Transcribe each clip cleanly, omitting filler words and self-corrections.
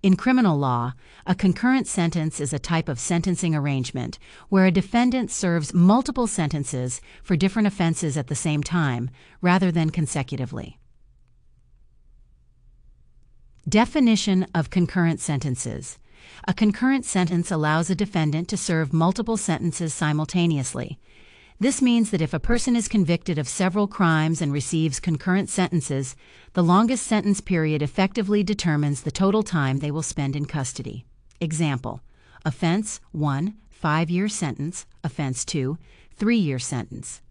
In criminal law, a concurrent sentence is a type of sentencing arrangement where a defendant serves multiple sentences for different offenses at the same time, rather than consecutively. Definition of concurrent sentences. A concurrent sentence allows a defendant to serve multiple sentences simultaneously. This means that if a person is convicted of several crimes and receives concurrent sentences, the longest sentence period effectively determines the total time they will spend in custody. Example: Offense 1, 5-year sentence. Offense 2, 3-year sentence.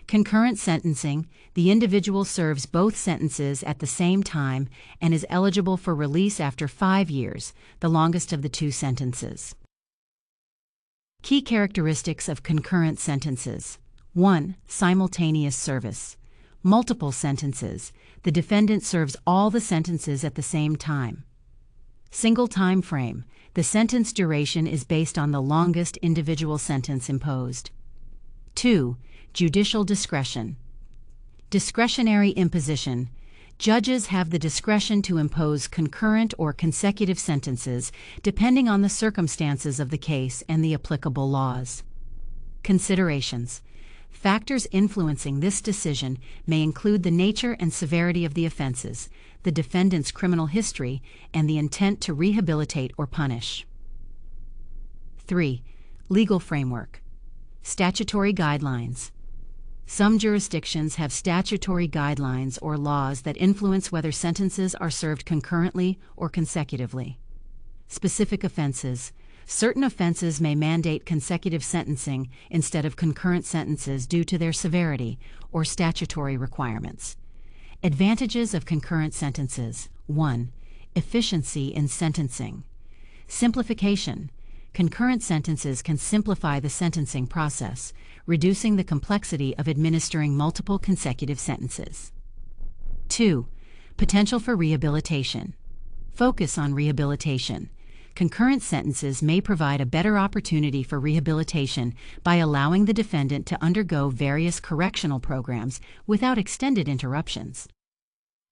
Concurrent sentencing: the individual serves both sentences at the same time and is eligible for release after 5 years, the longest of the two sentences. Key characteristics of concurrent sentences. 1. Simultaneous service. Multiple sentences. The defendant serves all the sentences at the same time. Single time frame. The sentence duration is based on the longest individual sentence imposed. 2. Judicial discretion. Discretionary imposition. Judges have the discretion to impose concurrent or consecutive sentences depending on the circumstances of the case and the applicable laws. Considerations. Factors influencing this decision may include the nature and severity of the offenses, the defendant's criminal history, and the intent to rehabilitate or punish. 3. Legal framework. Statutory guidelines. Some jurisdictions have statutory guidelines or laws that influence whether sentences are served concurrently or consecutively. Specific offenses. Certain offenses may mandate consecutive sentencing instead of concurrent sentences due to their severity or statutory requirements. Advantages of concurrent sentences. 1. Efficiency in sentencing. Simplification. Concurrent sentences can simplify the sentencing process, reducing the complexity of administering multiple consecutive sentences. 2. Potential for rehabilitation. Focus on rehabilitation. Concurrent sentences may provide a better opportunity for rehabilitation by allowing the defendant to undergo various correctional programs without extended interruptions.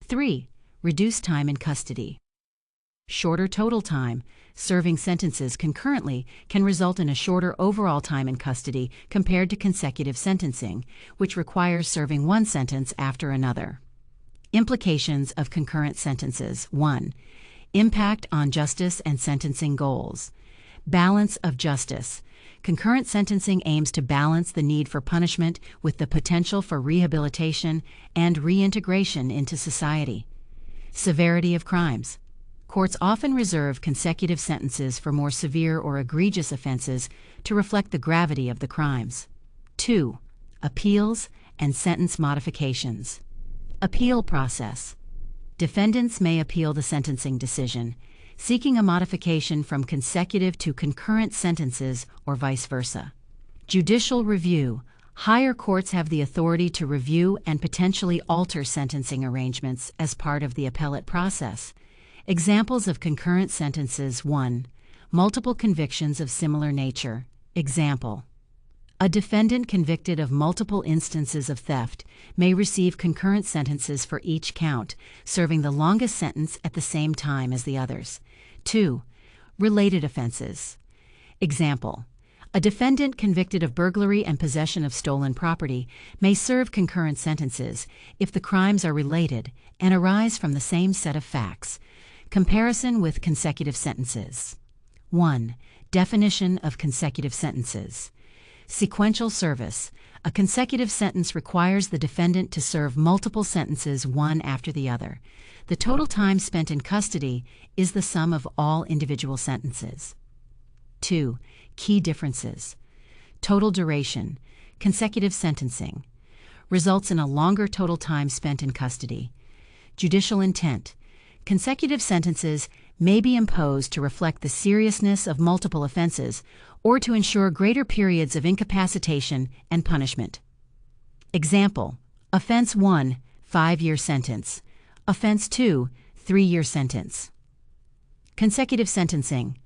3. Reduced time in custody. Shorter total time. Serving sentences concurrently can result in a shorter overall time in custody compared to consecutive sentencing, which requires serving one sentence after another. Implications of concurrent sentences. 1. Impact on justice and sentencing goals. Balance of justice. Concurrent sentencing aims to balance the need for punishment with the potential for rehabilitation and reintegration into society. Severity of crimes. Courts often reserve consecutive sentences for more severe or egregious offenses to reflect the gravity of the crimes. 2. Appeals and sentence modifications. Appeal process. Defendants may appeal the sentencing decision, seeking a modification from consecutive to concurrent sentences or vice versa. Judicial review. Higher courts have the authority to review and potentially alter sentencing arrangements as part of the appellate process. Examples of concurrent sentences. 1. Multiple convictions of similar nature. Example: a defendant convicted of multiple instances of theft may receive concurrent sentences for each count, serving the longest sentence at the same time as the others. 2. Related offenses. Example: a defendant convicted of burglary and possession of stolen property may serve concurrent sentences if the crimes are related and arise from the same set of facts. Comparison with consecutive sentences. 1. Definition of consecutive sentences. Sequential service. A consecutive sentence requires the defendant to serve multiple sentences one after the other. The total time spent in custody is the sum of all individual sentences. 2. Key differences. Total duration. Consecutive sentencing results in a longer total time spent in custody. Judicial intent. Consecutive sentences may be imposed to reflect the seriousness of multiple offenses or to ensure greater periods of incapacitation and punishment. Example: Offense 1, 5-year sentence. Offense 2, 3-year sentence. Consecutive sentencing.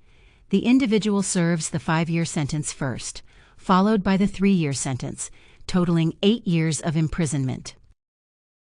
The individual serves the 5-year sentence first, followed by the 3-year sentence, totaling 8 years of imprisonment.